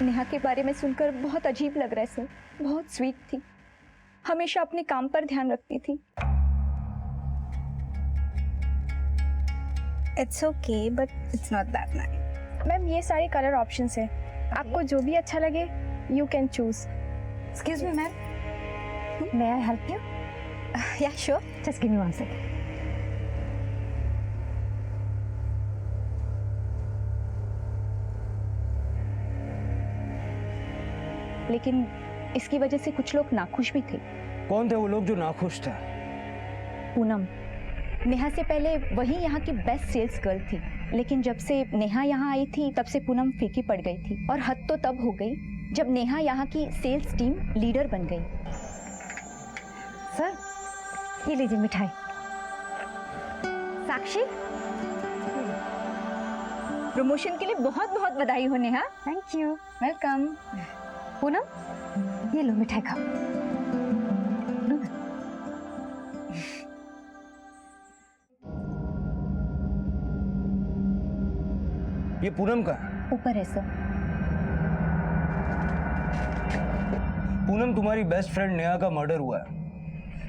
नेहा के बारे में सुनकर बहुत अजीब लग रहा है सर। बहुत स्वीट थी, हमेशा अपने काम पर ध्यान रखती थी। It's okay but it's not that nice. Ma'am ये सारे कलर ऑप्शंस हैं, आपको जो भी अच्छा लगे you can choose. Excuse me ma'am, may I help you? Yeah sure, just give me 1 second. लेकिन इसकी वजह से कुछ लोग नाखुश भी थे। कौन थे वो लोग जो नाखुश थे? पूनम, नेहा से पहले वही यहाँ की बेस्ट सेल्स गर्ल थी, लेकिन जब से नेहा यहाँ आई थी तब से पूनम फीकी पड़ गई थी। और हद तो तब हो गई जब नेहा यहाँ की सेल्स टीम लीडर बन गई। सर ये लीजिए मिठाई। साक्षी, प्रमोशन के लिए बहुत बहुत बधाई हो Neha. Thank you. Welcome. Poonam ये लो मिठाई खाओ। लो ना। ये पूनम का? ऊपर है सर। पूनम, तुम्हारी बेस्ट फ्रेंड नेहा का मर्डर हुआ है।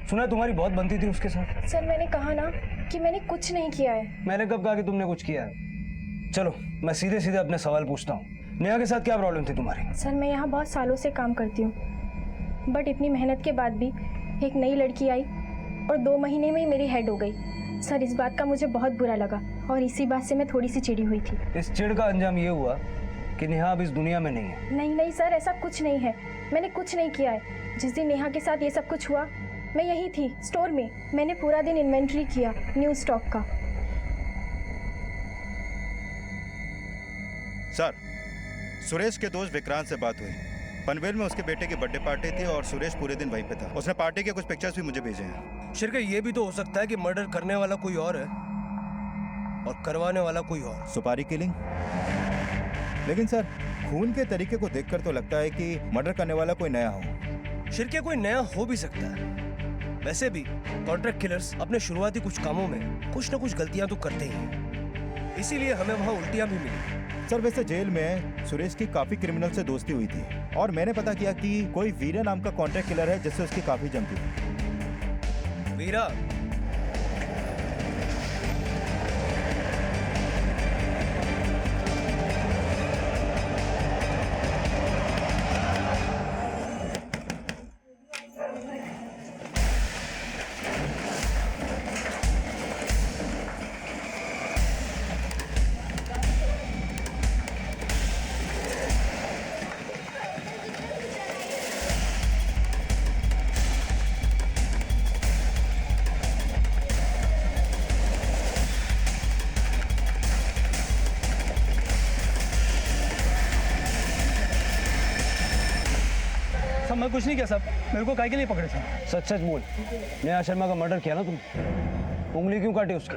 सुना तुम्हारी बहुत बनती थी उसके साथ। सर मैंने कहा ना कि मैंने कुछ नहीं किया है। मैंने कब कहा कि तुमने कुछ किया है? चलो मैं सीधे सीधे अपने सवाल पूछता हूँ, नेहा के साथ क्या प्रॉब्लम थी तुम्हारी? सर मैं यहाँ बहुत सालों से काम करती हूँ, बट इतनी मेहनत के बाद भी एक नई लड़की आई और 2 महीने में ही मेरी हेड हो गई। सर इस बात का मुझे बहुत बुरा लगा और इसी बात से मैं थोड़ी सी चिढ़ी हुई थी। इस चिढ़ का अंजाम ये हुआ कि नेहा अब इस दुनिया में नहीं है। नहीं नहीं सर, ऐसा कुछ नहीं है, मैंने कुछ नहीं किया है। जिस दिन नेहा के साथ ये सब कुछ हुआ मैं यही थी स्टोर में। मैंने पूरा दिन इन्वेंट्री किया न्यू स्टॉक का। सर, सुरेश के दोस्त विक्रांत से बात हुई। पनवेल में उसके बेटे की बर्थडे पार्टी थी और सुरेश पूरे दिन वहीं पे था। उसने पार्टी के कुछ पिक्चर्स भी मुझे भेजे हैं। शिरके, ये भी तो हो सकता है कि मर्डर करने वाला कोई और है और करवाने वाला कोई और। सुपारी किलिंग? लेकिन सर खून के तरीके को देखकर तो लगता है कि मर्डर करने वाला कोई नया हो। शिरके, कोई नया हो भी सकता है। वैसे भी कॉन्ट्रैक्ट किलर्स अपने शुरुआती कुछ कामों में कुछ न कुछ गलतियां तो करते ही हैं, इसीलिए हमें वहां उल्टियां भी मिली। सर वैसे जेल में सुरेश की काफी क्रिमिनल से दोस्ती हुई थी और मैंने पता किया कि कोई वीरा नाम का कॉन्ट्रैक्ट किलर है जिससे उसकी काफी जमती थी। वीरा? साहब मैं कुछ नहीं किया साहब, मेरे को काहे के लिए पकड़े साहब? सच सच बोल, नेहा शर्मा का मर्डर किया ना तुम? उंगली क्यों काटी उसकी?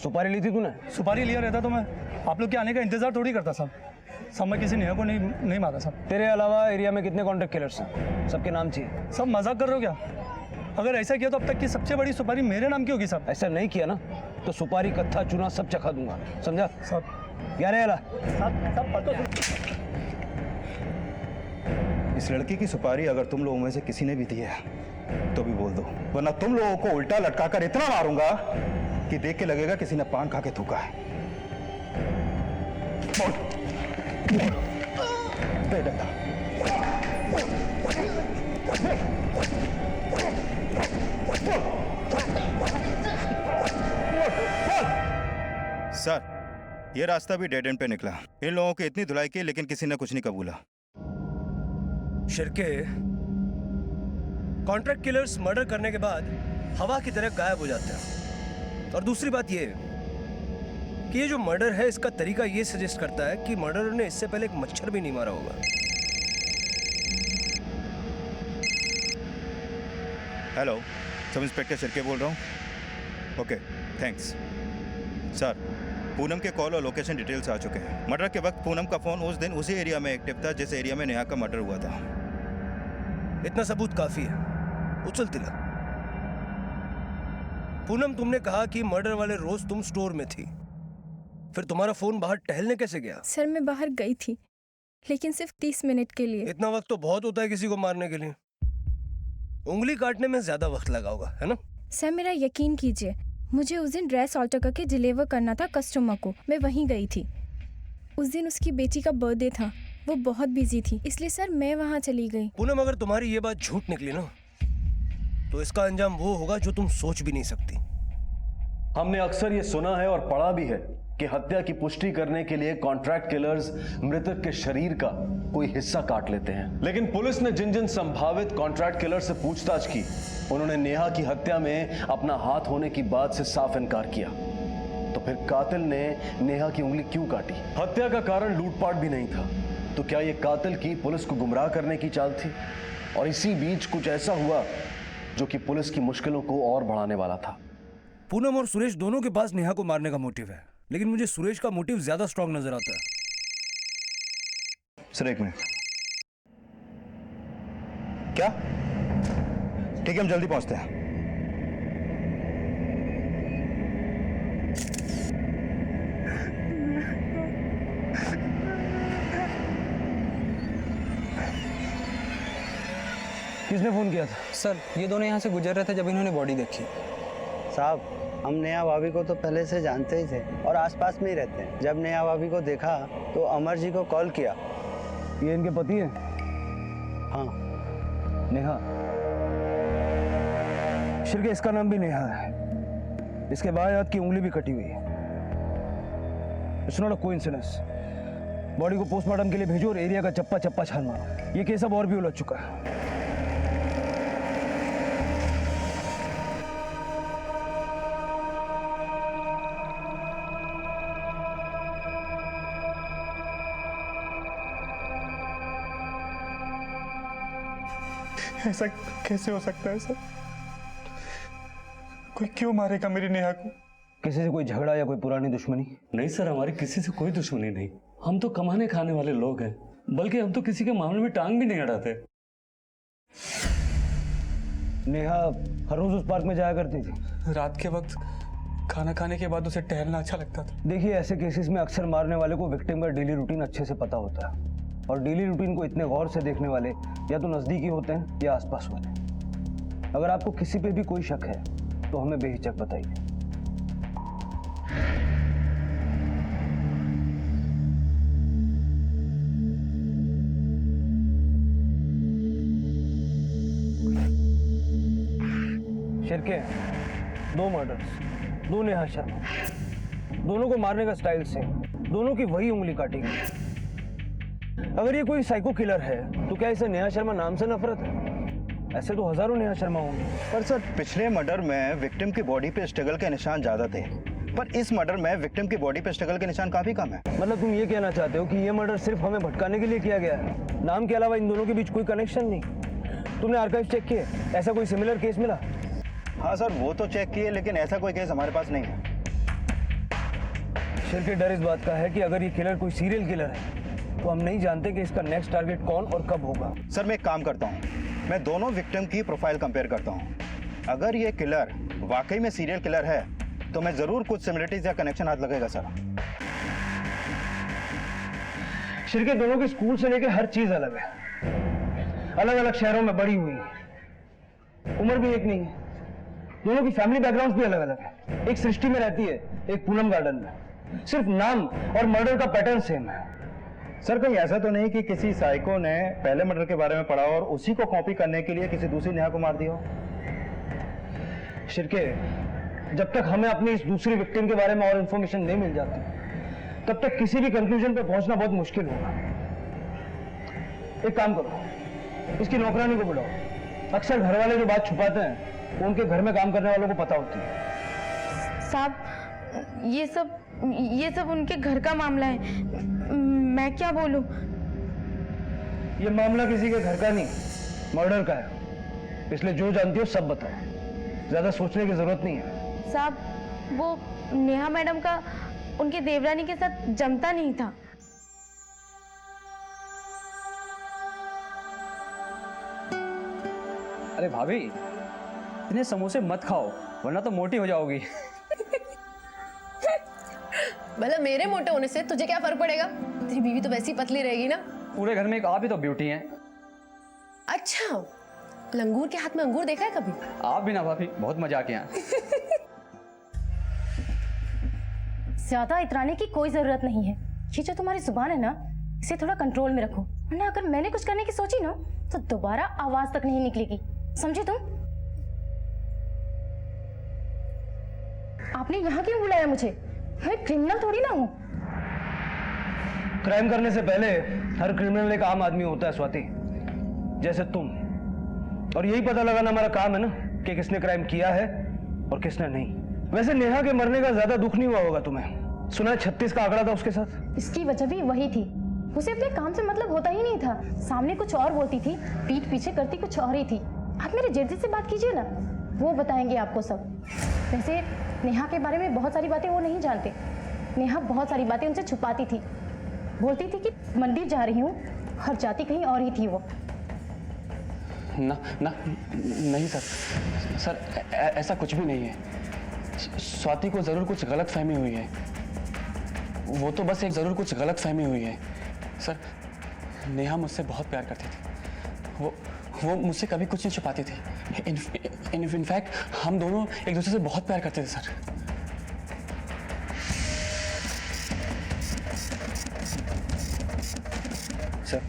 सुपारी ली थी तूने? सुपारी लिया रहता तो मैं आप लोग के आने का इंतजार थोड़ी करता साहब। साहब मैं किसी नेहा को नहीं मारा साहब। तेरे अलावा एरिया में कितने कॉन्ट्रैक्ट किलर्स हैं? सबके नाम चाहिए। सब मजाक कर रहे हो क्या? अगर ऐसा किया तो अब तक की सबसे बड़ी सुपारी मेरे नाम की होगी साहब। ऐसा नहीं किया ना तो सुपारी, कत्था, चूना सब चखा दूंगा, समझा? साहब यार अला इस लड़की की सुपारी अगर तुम लोगों में से किसी ने भी दी है तो भी बोल दो, वरना तुम लोगों को उल्टा लटकाकर इतना मारूंगा कि देख के लगेगा किसी ने पान खा के थूका है। बोल, बोल, दे डंडा। सर ये रास्ता भी डेड एंड पे निकला। इन लोगों की इतनी धुलाई की लेकिन किसी ने कुछ नहीं कबूला। शिरके, कॉन्ट्रैक्ट किलर्स मर्डर करने के बाद हवा की तरह गायब हो जाते हैं। और दूसरी बात ये कि ये जो मर्डर है इसका तरीका ये सजेस्ट करता है कि मर्डरर ने इससे पहले एक मच्छर भी नहीं मारा होगा। हेलो, सब इंस्पेक्टर शिरके बोल रहा हूँ। Okay thanks. सर पूनम के कॉल और लोकेशन डिटेल्स आ चुके हैं। मर्डर के वक्त पूनम का फोन उस दिन उसी एरिया में एक्टिव था जिस एरिया में नेहा का मर्डर हुआ था। इतना सबूत काफी है, उछल तिला। पूनम, तुमने कहा कि मर्डर वाले रोज तुम स्टोर में थी, फिर तुम्हारा फोन बाहर टहलने कैसे गया? सर मैं बाहर गई थी लेकिन सिर्फ 30 मिनट के लिए। इतना वक्त तो बहुत होता है किसी को मारने के लिए। उंगली काटने में ज्यादा वक्त लगा होगा, है ना? सर मेरा यकीन कीजिए, मुझे उस दिन ड्रेस ऑल्टर करके डिलीवर करना था कस्टमर को। मैं वहीं गई थी। उस दिन उसकी बेटी का बर्थडे था, वो बहुत बिजी थी, इसलिए सर मैं वहाँ चली गई। पूनम, अगर तुम्हारी ये बात झूठ निकली ना, तो इसका अंजाम वो होगा जो तुम सोच भी नहीं सकती। हमने अक्सर ये सुना है और पढ़ा भी है कि हत्या की पुष्टि करने के लिए कॉन्ट्रैक्ट किलर्स मृतक के शरीर का कोई हिस्सा काट लेते हैं। लेकिन पुलिस ने जिन जिन संभावित कॉन्ट्रैक्ट किलर से पूछताछ की, उन्होंने नेहा की हत्या में अपना हाथ होने की बात से साफ इनकार किया। तो फिर कातिल ने नेहा की उंगली क्यों काटी? हत्या का कारण लूटपाट भी नहीं था, तो क्या यह कातिल की पुलिस को गुमराह करने की चाल थी? और इसी बीच कुछ ऐसा हुआ जो कि पुलिस की मुश्किलों को और बढ़ाने वाला था। पूनम और सुरेश दोनों के पास नेहा को मारने का मोटिव है, लेकिन मुझे सुरेश का मोटिव ज्यादा स्ट्रांग नजर आता है। सर एक मिनट। क्या? ठीक है, हम जल्दी पहुंचते हैं। किसने फोन किया था? सर ये दोनों यहाँ से गुजर रहे थे जब इन्होंने बॉडी देखी। साहब, हम नेहा भाभी को तो पहले से जानते ही थे और आसपास में ही रहते हैं। जब नेहा भाभी को देखा तो अमर जी को कॉल किया। ये इनके पति हैं? हाँ। नेहा। शिरके, इसका नाम भी नेहा है। इसके बाएं हाथ की उंगली भी कटी हुई है। It's not a coincidence. Body को पोस्टमार्टम के लिए भेजो और एरिया का चप्पा चप्पा छान मारो। ये केस अब और भी उलझ चुका है। ऐसा कैसे हो सकता है सर? कोई क्यों मारेगा मेरी नेहा को? किसी से कोई झगड़ा या कोई पुरानी दुश्मनी? नहीं सर, हमारी किसी से कोई दुश्मनी नहीं। हम तो कमाने खाने वाले लोग हैं, बल्कि हम तो किसी के मामले में टांग भी नहीं अड़ाते। नेहा हर रोज उस पार्क में जाया करती थी। रात के वक्त खाना खाने के बाद उसे टहलना अच्छा लगता था। देखिए, ऐसे केसेस में अक्सर मारने वाले को विक्टिम का डेली रूटीन अच्छे से पता होता है, और डेली रूटीन को इतने गौर से देखने वाले या तो नजदीकी होते हैं या आसपास वाले। अगर आपको किसी पे भी कोई शक है तो हमें बेहिचक बताइए। शिरके, 2 मर्डर्स, 2 नेहा शर्मा, दोनों को मारने का स्टाइल से दोनों की वही उंगली काटी गई। अगर ये कोई साइको किलर है तो क्या इसे नेहा शर्मा नाम से नफरत है? ऐसे तो हजारों नेहा शर्मा होंगे। पर सर, पिछले मर्डर में विक्टिम की बॉडी पे स्ट्रगल के निशान ज्यादा थे, पर इस मर्डर में विक्टिम की बॉडी पे स्ट्रगल के निशान काफी कम है। मतलब तुम ये कहना चाहते हो कि ये मर्डर सिर्फ हमें भटकाने के लिए किया गया है? नाम के अलावा इन दोनों के बीच कोई कनेक्शन नहीं? तुमने आर्काइव चेक किए? ऐसा कोई सिमिलर केस मिला? हाँ सर, वो तो चेक किए, लेकिन ऐसा कोई केस हमारे पास नहीं है। शिरके, डर इस बात का है कि अगर ये किलर कोई सीरियल किलर है तो हम नहीं जानते कि इसका नेक्स्ट टारगेट कौन और कब होगा। सर, मैं एक काम करता हूँ, मैं दोनों विक्टिम की प्रोफाइल कंपेयर करता हूँ। अगर ये किलर वाकई में सीरियल किलर है तो मैं जरूर कुछ सिमिलरिटीज या कनेक्शन हाथ लगेगा सर। शिरके, दोनों के स्कूल से लेकर हर चीज अलग है, अलग अलग शहरों में बड़ी हुई है, उम्र भी एक नहीं है, दोनों की फैमिली बैकग्राउंड भी अलग अलग है। एक सृष्टि में रहती है, एक पूनम गार्डन में। सिर्फ नाम और मर्डर का पैटर्न सेम है। सर, कहीं ऐसा तो नहीं कि किसी साइको ने पहले मर्डर के बारे में पढ़ा और उसी को कॉपी करने के लिए किसी दूसरी नेहा को मार दिया हो? शिरके, जब तक हमें अपनी इस दूसरी विक्टिम के बारे में और इंफॉर्मेशन नहीं मिल जाती, तब तक किसी भी कंक्लूजन पर पहुंचना बहुत मुश्किल होगा। एक काम करो, इसकी नौकरानी को बुलाओ। अक्सर घर वाले जो बात छुपाते हैं वो उनके घर में काम करने वालों को पता होती है। साहब, ये सब उनके घर का मामला है, मैं क्या बोलूं? ये मामला किसी के घर का नहीं, मर्डर का है, इसलिए जो जानती हो सब बताओ। ज्यादा सोचने की जरूरत नहीं है। साहब, वो नेहा मैडम का उनके देवरानी के साथ जमता नहीं था। अरे भाभी, इतने समोसे मत खाओ वरना तो मोटी हो जाओगी। भला मेरे मोटे होने से तुझे क्या फर्क पड़ेगा? तेरी बीवी तो वैसी पतली रहेगी ना। पूरे घर में एक आप ही तो ब्यूटी हैं। अच्छा, लंगूर के हाथ में अंगूर देखा है कभी? आप भी ना भाभी, बहुत मजाक हैं। ज्यादा इतराने की कोई जरूरत नहीं है। ये जो तुम्हारी जुबान है ना, इसे थोड़ा कंट्रोल में रखो, वरना अगर मैंने कुछ करने की सोची ना तो दोबारा आवाज तक नहीं निकलेगी, समझे तुम? आपने यहाँ क्यों बुलाया मुझे? मैं क्रिमिनल थोड़ी ना हूँ। क्राइम करने से पहले हर क्रिमिनल एक आम आदमी होता है स्वाति, जैसे तुम। और यही पता लगाना हमारा काम है ना कि किसने क्राइम किया है और किसने नहीं। वैसे नेहा के मरने का ज्यादा दुख नहीं हुआ होगा तुम्हें? सुना है 36 का आंकड़ा था उसके साथ। इसकी वजह भी वही थी। उसे अपने काम से मतलब होता ही नहीं था। सामने कुछ और बोलती थी, पीठ पीछे करती कुछ और ही थी। आप मेरे जेठ जी से बात कीजिए ना, वो बताएंगे आपको सब। वैसे नेहा के बारे में बहुत सारी बातें वो नहीं जानते। नेहा बहुत सारी बातें उनसे छुपाती थी। बोलती थी कि मंदिर जा रही हूँ और जाती कहीं और ही थी वो। ना ना नहीं सर, ऐसा कुछ भी नहीं है। स्वाति को जरूर कुछ गलत फहमी हुई है। वो तो बस एक जरूर कुछ गलत फहमी हुई है सर। नेहा मुझसे बहुत प्यार करती थी। वो मुझसे कभी कुछ नहीं छुपाती थी। इनफैक्ट हम दोनों एक दूसरे से बहुत प्यार करते थे सर। सर,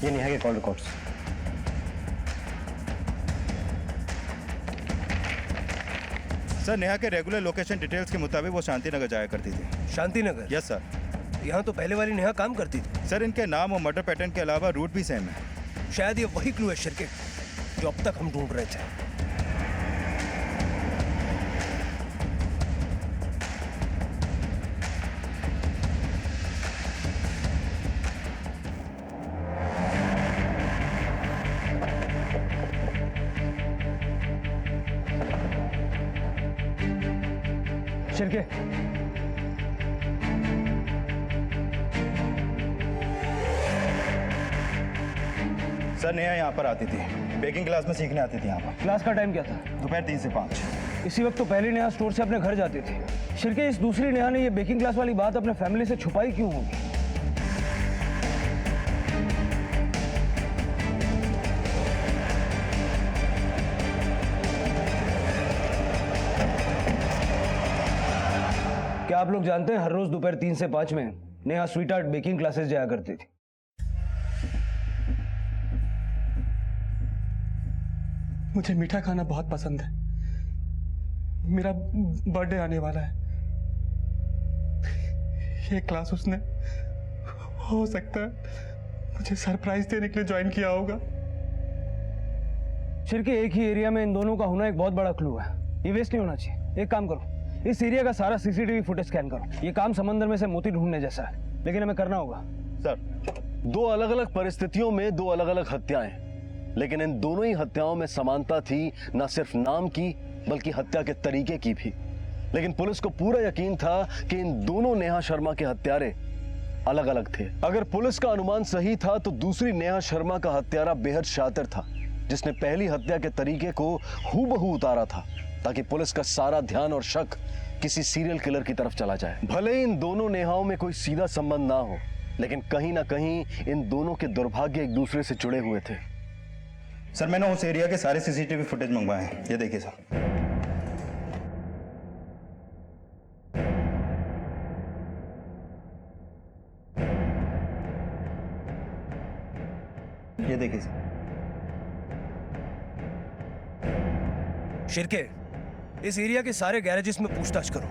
ये नेहा के कॉल रिकॉर्ड्स। सर, नेहा के रेगुलर लोकेशन डिटेल्स के मुताबिक वो शांति नगर जाया करती थी। शांति नगर? Yes sir. यहाँ तो पहले वाली नेहा काम करती थी। सर, इनके नाम और मर्डर पैटर्न के अलावा रूट भी सेम है। शायद ये वही क्लू है शिरके, जो अब तक हम ढूंढ रहे थे। शिरके, सर, नेहा यहाँ पर आती थी, बेकिंग क्लास में सीखने आती थी यहाँ पर। क्लास का टाइम क्या था? दोपहर 3 से 5। इसी वक्त तो पहली नेहा स्टोर से अपने घर जाती थी। शिरके, इस दूसरी नेहा ने ये बेकिंग क्लास वाली बात अपने फैमिली से छुपाई क्यों होगी? क्या आप लोग जानते हैं हर रोज दोपहर 3 से 5 में Neha sweet art baking classes जाया करती थी? मुझे मीठा खाना बहुत पसंद है। मेरा बर्थडे आने वाला है। ये क्लास उसने हो सकता है मुझे सरप्राइज देने के लिए ज्वाइन किया होगा। शिरके, एक ही एरिया में इन दोनों का होना एक बहुत बड़ा क्लू है। ये वेस्ट नहीं होना चाहिए। एक काम करो, इस एरिया का सारा सीसीटीवी फुटेज स्कैन करो। ये काम समंदर में से मोती ढूंढने जैसा है, लेकिन हमें करना होगा। सर, दो अलग अलग परिस्थितियों में दो अलग अलग हत्याएं, लेकिन इन दोनों ही हत्याओं में समानता थी, न सिर्फ नाम की बल्कि हत्या के तरीके की भी। लेकिन पुलिस को पूरा यकीन था कि इन दोनों नेहा शर्मा के हत्यारे अलग अलग थे। अगर पुलिस का अनुमान सही था तो दूसरी नेहा शर्मा का हत्यारा बेहद शातिर था, जिसने पहली हत्या के तरीके को हूबहू उतारा था, ताकि पुलिस का सारा ध्यान और शक किसी सीरियल किलर की तरफ चला जाए। भले ही इन दोनों नेहाओं में कोई सीधा संबंध ना हो, लेकिन कहीं ना कहीं इन दोनों के दुर्भाग्य एक दूसरे से जुड़े हुए थे। सर, मैंने उस एरिया के सारे सीसीटीवी फुटेज मंगवाए हैं। ये देखिए सर। ये देखिए सर। शिरके, इस एरिया के सारे गैरेजेस में पूछताछ करो।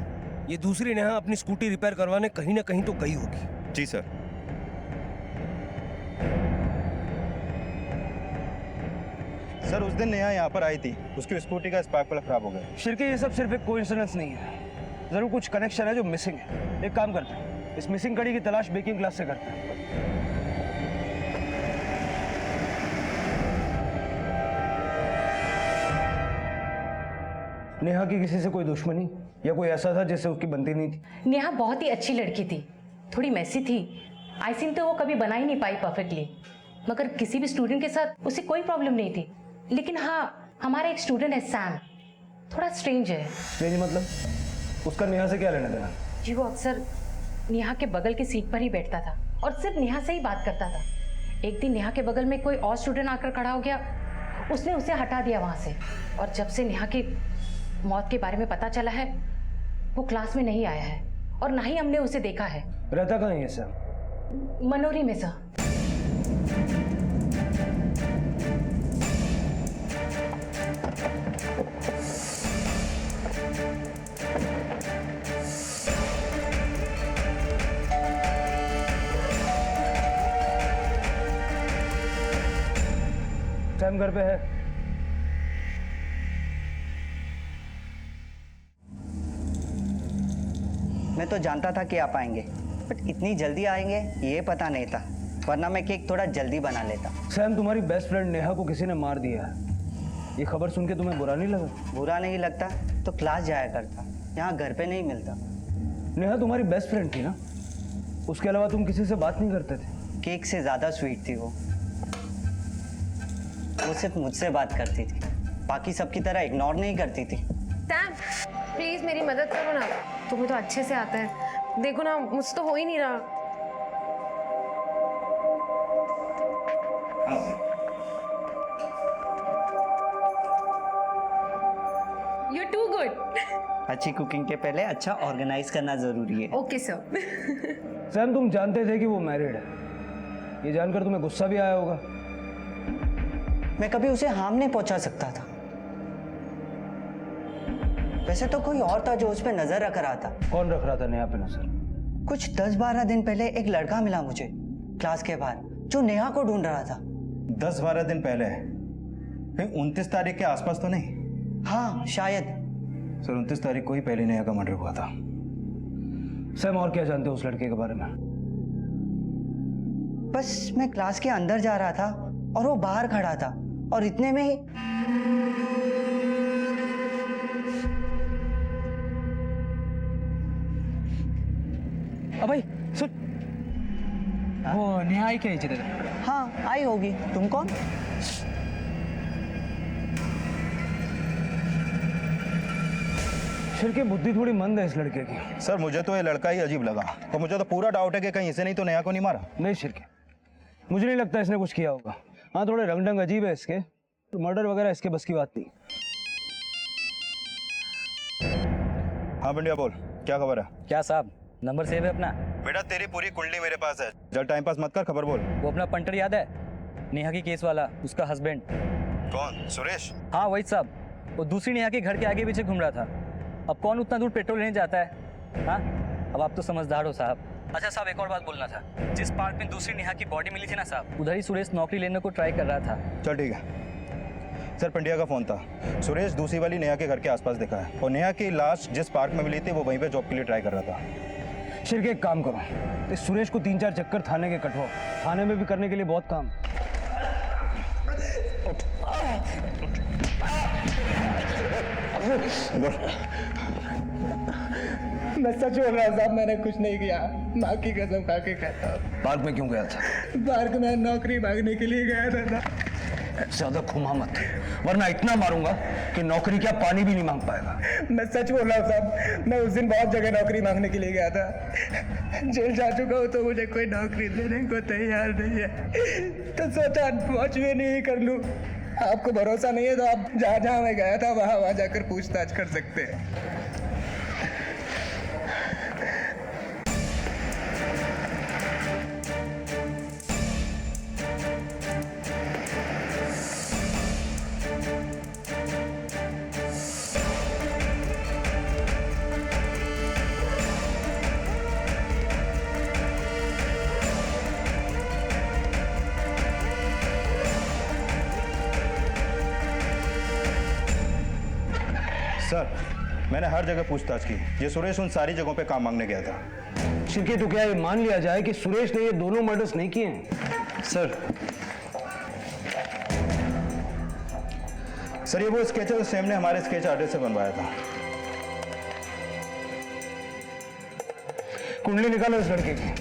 ये दूसरी नेहा अपनी स्कूटी रिपेयर करवाने कहीं ना कहीं तो गई होगी। जी सर। सर, उस दिन नेहा यहाँ पर आई थी, उसकी स्कूटी का स्पार्क प्लग खराब हो गया। शिरके, ये सब सिर्फ एक कोइंसिडेंस नहीं है, जरूर कुछ कनेक्शन है जो मिसिंग है। एक काम करते हैं, इस मिसिंग कड़ी की तलाश बेकिंग क्लास से करते हैं। नेहा की किसी से कोई दुश्मनी या कोई ऐसा था जिससे उसकी बनती नहीं थी? नेहा बहुत ही अच्छी लड़की थी, थोड़ी मैसी थी। आइसिन तो वो कभी बना ही नहीं पाई परफेक्टली, मगर किसी भी स्टूडेंट के साथ उसे कोई प्रॉब्लम नहीं थी। लेकिन हाँ, हमारा एक स्टूडेंट है सैम, थोड़ा स्ट्रेंज है। स्ट्रेंज मतलब? उसका नेहा से क्या लेना देना? जी, वो अक्सर नेहा के बगल की सीट पर ही बैठता था और सिर्फ नेहा से ही बात करता था। एक दिन नेहा के बगल में कोई और स्टूडेंट आकर खड़ा हो गया, उसने उसे हटा दिया वहां से। और जब से नेहा की मौत के बारे में पता चला है, वो क्लास में नहीं आया है और ना ही हमने उसे देखा है। रहता कहाँ है सर? मनोरी में सर। सैम घर पे है? मैं तो जानता था कि आप आएंगे, बट इतनी जल्दी आएंगे ये पता नहीं था, वरना मैं केक थोड़ा जल्दी बना लेता। सैम, तुम्हारी बेस्ट फ्रेंड नेहा को किसी ने मार दिया है। ये खबर सुन के तुम्हें बुरा नहीं लगा? बुरा नहीं लगता तो क्लास जाया करता, यहाँ घर पे नहीं मिलता। नेहा तुम्हारी बेस्ट फ्रेंड थी ना, उसके अलावा तुम किसी से बात नहीं करते थे? केक से ज्यादा स्वीट थी वो सिर्फ मुझसे बात करती थी, बाकी सबकी तरह इग्नोर नहीं करती थी। सैम प्लीज मेरी मदद करो ना, तुम्हें तो अच्छे से आता है। देखो ना, मुझसे तो हो ही नहीं रहा। You're too good. अच्छी कुकिंग के पहले अच्छा ऑर्गेनाइज करना जरूरी है। Okay sir. सैम, तुम जानते थे कि वो मैरिड है, ये जानकर तुम्हें गुस्सा भी आया होगा। मैं कभी उसे हार्म नहीं पहुंचा सकता था। वैसे तो कोई और था जो उस पर नजर रख रहा था। कौन रख रहा था नेहा पे नजर? कुछ 10-12 दिन पहले एक लड़का मिला मुझे क्लास के बाहर, जो नेहा को ढूंढ रहा था। 10-12 दिन पहले? कहीं 29 तारीख के आसपास तो नहीं? हाँ शायद। सर 29 तारीख को ही पहले नेहा का मर्डर हुआ था। सैम, और क्या जानते हो उस लड़के के बारे में? बस मैं क्लास के अंदर जा रहा था और वो बाहर खड़ा था, और इतने में ही भाई सुन, वो नेहा आई क्या इधर? हाँ आई होगी। तुम कौन? शिर की बुद्धि थोड़ी मंद है इस लड़के की। सर मुझे तो ये लड़का ही अजीब लगा, तो मुझे तो पूरा डाउट है कि कहीं इसे नहीं तो नेहा को नहीं मारा। नहीं शिर के, मुझे नहीं लगता इसने कुछ किया होगा। हाँ थोड़े रंग ढंग अजीब है इसके, तो मर्डर वगैरह इसके बस की बात नहीं। हाँ बंडिया बोल, क्या खबर है? क्या साहब, नंबर सेव है अपना? बेटा तेरी पूरी कुंडली मेरे पास है, जल टाइम पास मत कर, खबर बोल। वो अपना पंटर याद है, नेहा की केस वाला, उसका हस्बैंड। कौन? सुरेश? हाँ वही साहब, वो दूसरी नेहा के घर के आगे पीछे घूम रहा था। अब कौन उतना दूर पेट्रोल लेने जाता है? हाँ अब आप तो समझदार हो साहब। अच्छा साहब, एक और बात बोलना था, जिस पार्क में दूसरी नेहा की बॉडी मिली थी ना साहब, उधर ही सुरेश नौकरी लेने को ट्राई कर रहा था। चल ठीक है सर, पंड्या का फोन था, सुरेश दूसरी वाली नेहा के घर के आसपास दिखा है, और नेहा की लाश जिस पार्क में मिली थी वो वहीं पे जॉब के लिए ट्राई कर रहा था। शिर के एक काम करो, इस सुरेश को 3-4 चक्कर थाने के कटवाओ, थाने में भी करने के लिए बहुत काम। मैं सच बोल रहा साहब, मैंने कुछ नहीं किया, माँ की कसम खा के कहता हूँ। पार्क में क्यों गया था? पार्क में नौकरी मांगने के लिए गया था। ज्यादा घुमा मत, वरना इतना मारूंगा कि नौकरी क्या पानी भी नहीं मांग पाएगा। मैं सच बोल रहा हूँ साहब, मैं उस दिन बहुत जगह नौकरी मांगने के लिए गया था, जेल जा चुका हूँ, तो मुझे कोई नौकरी देने को तैयार नहीं है, तो सोचा पहुँच भी नहीं कर लूँ। आपको भरोसा नहीं है तो आप जहाँ जहाँ मैं गया था वहाँ जाकर पूछताछ कर सकते हैं। सर मैंने हर जगह पूछताछ की, ये सुरेश उन सारी जगहों पे काम मांगने गया था। शिरके तो क्या ये मान लिया जाए कि सुरेश ने ये दोनों मर्डर्स नहीं किए हैं? सर ये वो स्केच है जो सैम ने हमारे स्केच आर्टिस्ट से बनवाया था। कुंडली निकालो इस लड़के की।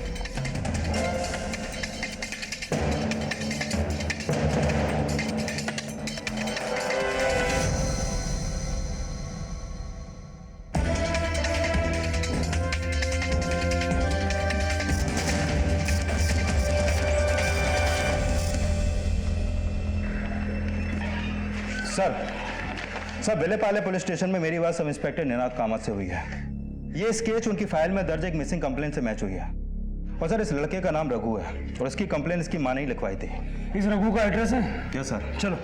सर विलेपाले पुलिस स्टेशन में मेरी बात सब इंस्पेक्टर निनाद कामत से हुई है। ये स्केच उनकी फाइल में दर्ज एक मिसिंग कंप्लेंट से मैच हुई है। और सर इस लड़के का नाम रघु है और इसकी कंप्लेंट इसकी माँ ने ही लिखवाई थी। इस रघु का एड्रेस है? Yes sir. चलो।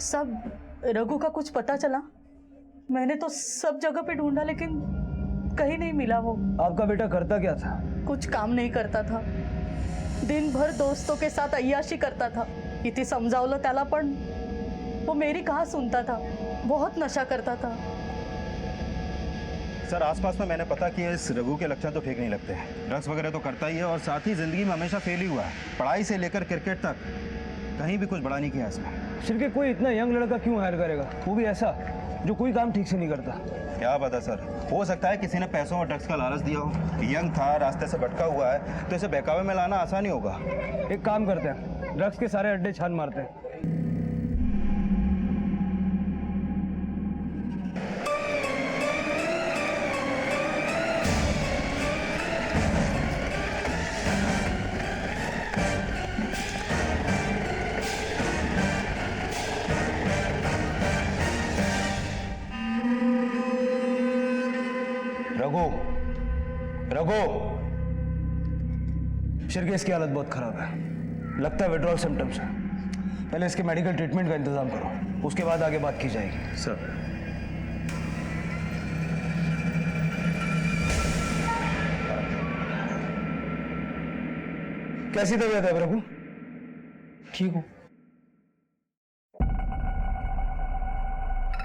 सब रघु का कुछ पता चला? मैंने तो सब जगह पे ढूंढा लेकिन कहीं नहीं मिला वो। आपका बेटा करता क्या था? कुछ काम नहीं करता था, दिन भर दोस्तों के साथ अय्याशी करता था। किती समजावलं त्याला पण वो मेरी कहाँ सुनता था। बहुत नशा करता था। सर आसपास में मैंने पता किया, इस रघु के लक्षण तो ठीक नहीं लगते। ड्रग्स वगैरह तो करता ही है और साथ ही जिंदगी में हमेशा फेल ही हुआ है। पढ़ाई से लेकर क्रिकेट तक कहीं भी कुछ बड़ा नहीं किया इसने। सिर्फ कोई इतना यंग लड़का क्यों हायर करेगा, वो भी ऐसा जो कोई काम ठीक से नहीं करता? क्या पता सर, हो सकता है किसी ने पैसों और ड्रग्स का लालच दिया हो। यंग था, रास्ते से भटका हुआ है, तो इसे बहकावे में लाना आसान ही होगा। एक काम करते हैं, ड्रग्स के सारे अड्डे छान मारते हैं। रघु, शिरकेश की हालत बहुत खराब है, लगता है विड्रॉल सिम्टम्स है। पहले इसके मेडिकल ट्रीटमेंट का इंतजाम करो, उसके बाद आगे बात की जाएगी। सर कैसी तबीयत है रघु? ठीक हूं।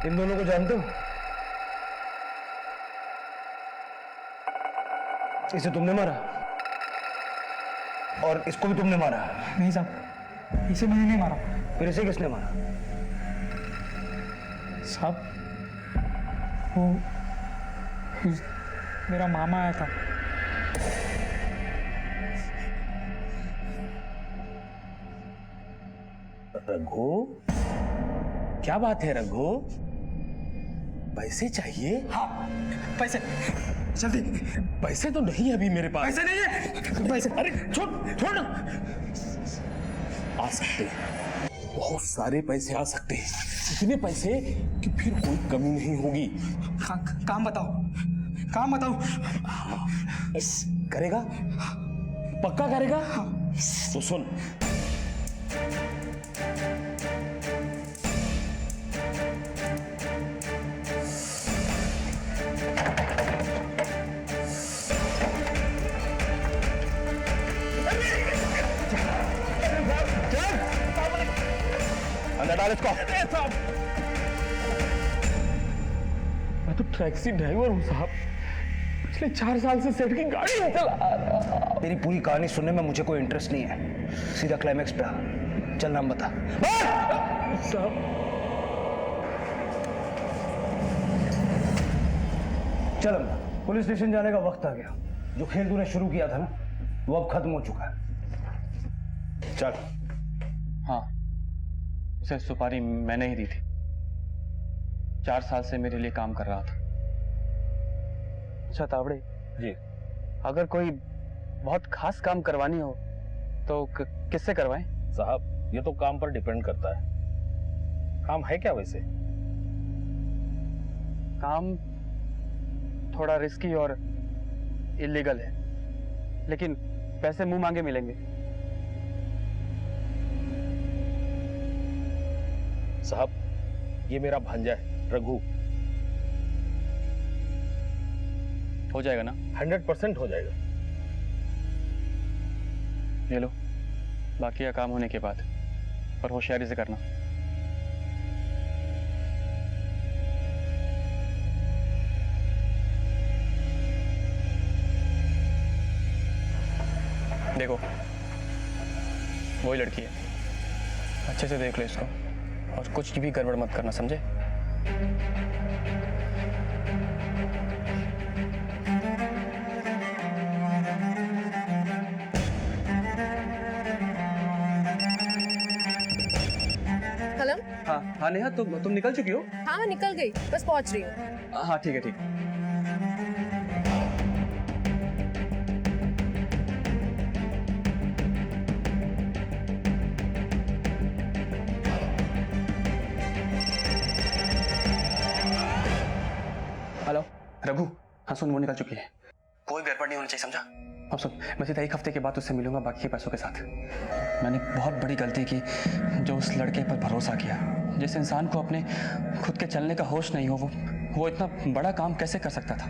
इन दोनों को जानते हो? इसे तुमने मारा और इसको भी तुमने मारा? नहीं साहब, इसे मैंने नहीं मारा। फिर इसे किसने मारा? साहब वो मेरा मामा आया था। रघु, क्या बात है रघु? पैसे चाहिए? हाँ, पैसे जल्दी। पैसे तो नहीं है अभी मेरे पास। पैसे नहीं है। पैसे, अरे छोड़ छोड़ ना। आ सकते हैं, बहुत सारे पैसे आ सकते हैं, इतने पैसे कि फिर कोई कमी नहीं होगी। काम बताओ, काम बताओ। करेगा? पक्का करेगा? तो सुन, मैं तो टैक्सी ड्राइवर हूं साहब, पिछले 4 साल से सेठ की गाड़ी नहीं चला रहा। तेरी पूरी कहानी सुनने में मुझे कोई इंटरेस्ट नहीं है, सीधा क्लाइमैक्स पे आ। चल नाम बता। साहब चल पुलिस स्टेशन जाने का वक्त आ गया। जो खेल तूने शुरू किया था ना, वो अब खत्म हो चुका है। चल। हाँ, उसे सुपारी मैंने ही दी थी। 4 साल से मेरे लिए काम कर रहा था। अच्छा तावड़े जी, अगर कोई बहुत खास काम करवानी हो तो किससे करवाएं? साहब ये तो काम पर डिपेंड करता है। काम है क्या वैसे? काम थोड़ा रिस्की और इलीगल है, लेकिन पैसे मुंह मांगे मिलेंगे। साहब ये मेरा भांजा है रघु। हो जाएगा ना? 100% हो जाएगा। ले लो, बाकी का काम होने के बाद, पर होशियारी से करना। देखो वही लड़की है, अच्छे से देख लो इसको और कुछ भी गड़बड़ मत करना, समझे? हेलो हाँ नेहा तुम निकल चुकी हो? हाँ मैं निकल गई, बस पहुंच रही हूँ। हाँ ठीक है ठीक है। हेलो रघु, हाँ सुन वो निकल चुकी है। कोई गड़बड़ नहीं होनी चाहिए, समझा? अब सुन, मैं सीधा 1 हफ्ते के बाद उससे मिलूंगा बाकी के पैसों के साथ। मैंने बहुत बड़ी गलती की जो उस लड़के पर भरोसा किया। जिस इंसान को अपने खुद के चलने का होश नहीं हो वो इतना बड़ा काम कैसे कर सकता था?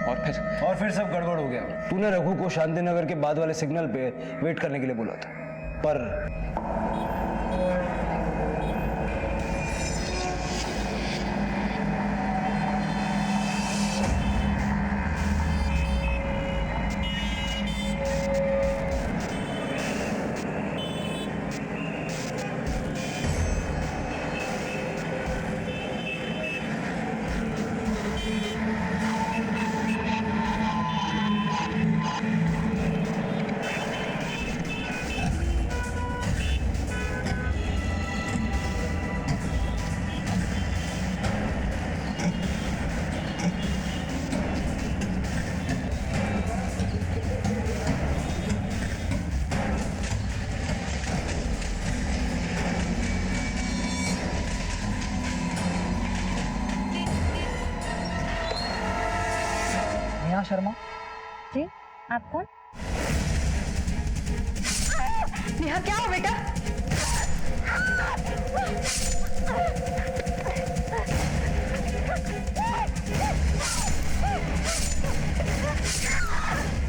और फिर सब गड़बड़ हो गया। तूने रघु को शांति नगर के बाद वाले सिग्नल पे वेट करने के लिए बोला था, पर शर्मा जी, आप कौन? नेहा क्या हो बेटा?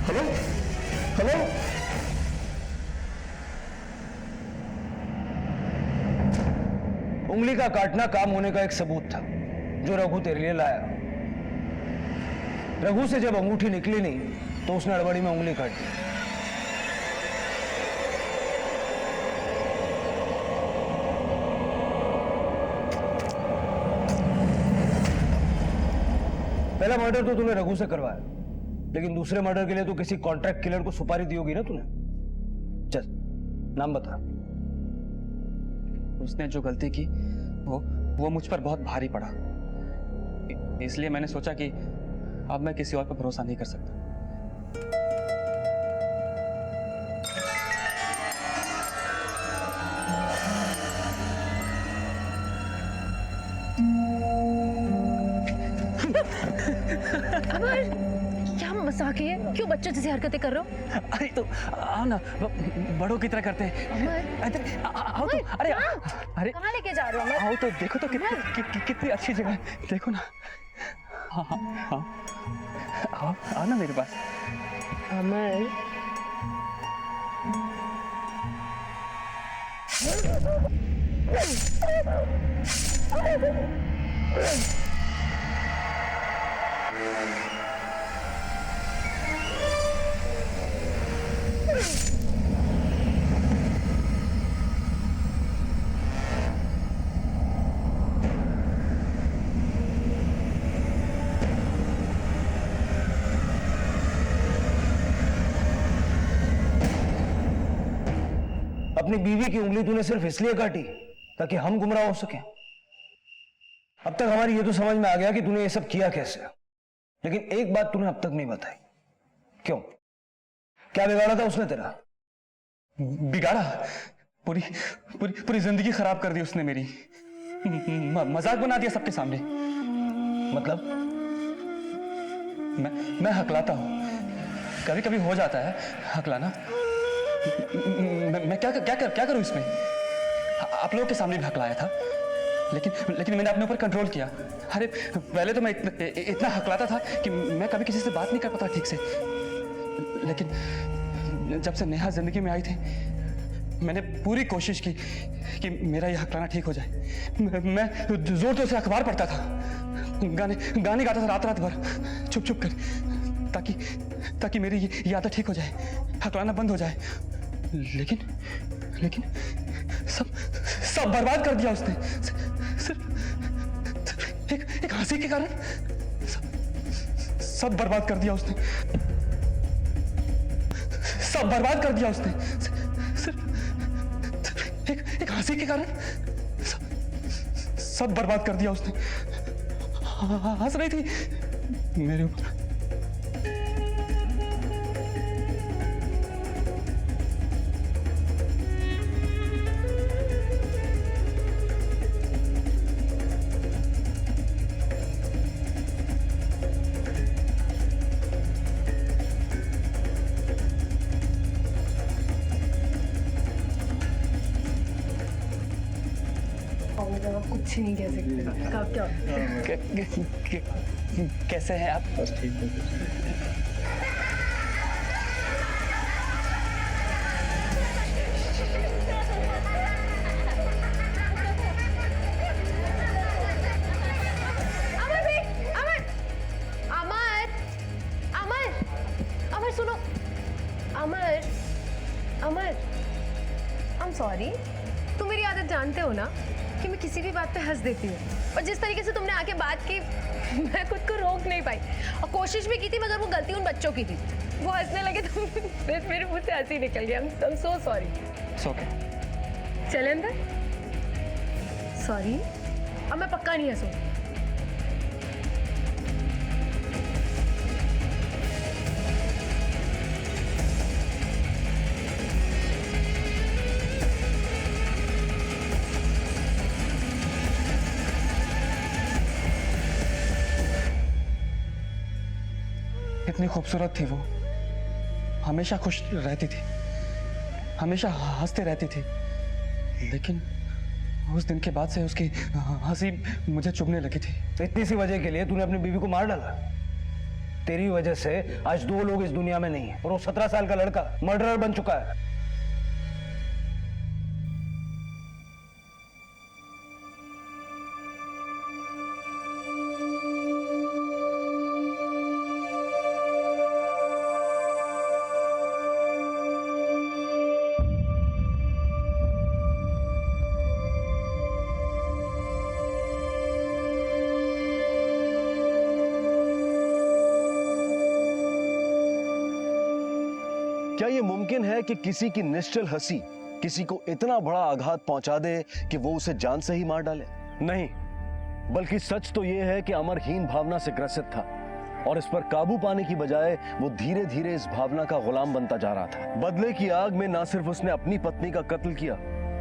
हेलो हेलो, उंगली का काटना काम होने का एक सबूत था जो रघु तेरे लिए लाया। रघु से जब अंगूठी निकली नहीं तो उसने हड़बड़ी में उंगली काट दी। पहला मर्डर तो तूने रघु से करवाया, लेकिन दूसरे मर्डर के लिए तो किसी कॉन्ट्रैक्ट किलर को सुपारी दी होगी ना तूने। चल नाम बता। उसने जो गलती की वो मुझ पर बहुत भारी पड़ा, इसलिए मैंने सोचा कि अब मैं किसी और पर भरोसा नहीं कर सकता। अमर, क्या मजाक है? क्यों बच्चों जैसी हरकतें कर रहे हो? अरे तो आओ ना, बड़ों की तरह करते हैं। अमर, आओ तो, अरे अरे कहाँ लेके जा रहे हो अमर? आओ तो देखो तो कितनी अच्छी जगह है, देखो ना। हाँ हाँ हाँ, आओ ना मेरे पास। अमर, अपनी बीवी की उंगली तूने सिर्फ इसलिए काटी ताकि हम गुमराह हो सके। अब तक हमारी ये तो समझ में आ गया कि तूने ये सब किया कैसे, लेकिन एक बात तूने अब तक नहीं बताई। क्यों? क्या बिगाड़ा था उसने तेरा? बिगाड़ा? पूरी पूरी पूरी जिंदगी खराब कर दी उसने मेरी। मजाक बना दिया सबके सामने। मतलब? मैं हकलाता हूँ, कभी कभी हो जाता है हकलाना। मैं क्या करूं इसमें? आप लोगों के सामने भी हकलाया था, लेकिन मैंने अपने ऊपर कंट्रोल किया। अरे पहले तो मैं इतना हकलाता था कि मैं कभी किसी से बात नहीं कर पाता ठीक से, लेकिन जब से नेहा जिंदगी में आई थी मैंने पूरी कोशिश की कि मेरा यह हकलाना ठीक हो जाए। मैं जोर जोर से अखबार पढ़ता था, गाने गाता था रात भर चुप कर, ताकि मेरी ये आदत ठीक हो जाए, हकलाना बंद हो जाए। लेकिन सब बर्बाद कर दिया उसने, सिर्फ एक हंसी के कारण सब बर्बाद कर दिया उसने, सब बर्बाद कर दिया उसने, सिर्फ एक हंसी के कारण सब बर्बाद कर दिया उसने। हंस रही थी मेरे ऊपर। कुछ नहीं कह सकते। कैसे हैं आप? बस ठीक है। अमर भाई, अमर, अमर, अमर, अमर सुनो, अमर, अमर, I'm sorry, तुम मेरी आदत जानते हो ना कि मैं किसी भी बात पे हंस देती हूँ, और जिस तरीके से तुमने आके बात की मैं खुद को रोक नहीं पाई, और कोशिश भी की थी, मगर वो गलती उन बच्चों की थी। वो हंसने लगे तो मेरे मुंह से हंसी निकल गया। I'm so sorry। It's okay। चले अंदर। सॉरी, अब मैं पक्का नहीं हंसूँ। इतनी खूबसूरत थी वो, हमेशा खुश रहती थी, हमेशा हंसते रहती थी, लेकिन उस दिन के बाद से उसकी हंसी मुझे चुभने लगी थी। इतनी सी वजह के लिए तूने अपनी बीवी को मार डाला? तेरी वजह से आज 2 लोग इस दुनिया में नहीं है, और वो 17 साल का लड़का मर्डरर बन चुका है। क्या ये मुमकिन है कि किसी की निश्चल हंसी किसी को इतना बड़ा आघात पहुंचा दे कि वो उसे जान से ही मार डाले? नहीं, बल्कि सच तो ये है कि अमर हीन भावना से ग्रसित था, और इस पर काबू पाने की बजाय वो धीरे धीरे इस भावना का गुलाम बनता जा रहा था। बदले की आग में ना सिर्फ उसने अपनी पत्नी का कत्ल किया,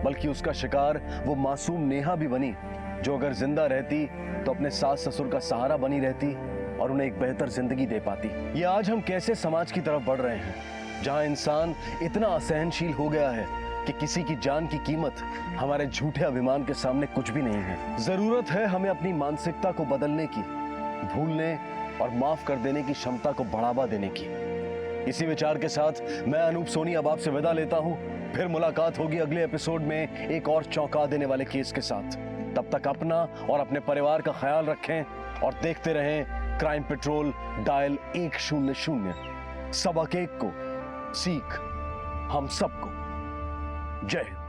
बल्कि उसका शिकार वो मासूम नेहा भी बनी, जो अगर जिंदा रहती तो अपने सास ससुर का सहारा बनी रहती और उन्हें एक बेहतर जिंदगी दे पाती। ये आज हम कैसे समाज की तरफ बढ़ रहे हैं, जहां इंसान इतना असहनशील हो गया है कि किसी की जान की कीमत हमारे झूठे अभिमान के सामने कुछ भी नहीं है। जरूरत है हमें अपनी मानसिकता को बदलने की, भूलने और माफ कर देने की क्षमता को बढ़ावा देने की। इसी विचार के साथ मैं अनूप सोनी अब आपसे विदा लेता हूं। फिर मुलाकात होगी अगले एपिसोड में एक और चौंका देने वाले केस के साथ। तब तक अपना और अपने परिवार का ख्याल रखें और देखते रहें क्राइम पेट्रोल डायल 100। सबक एक को सीख हम सबको। जय हिंद।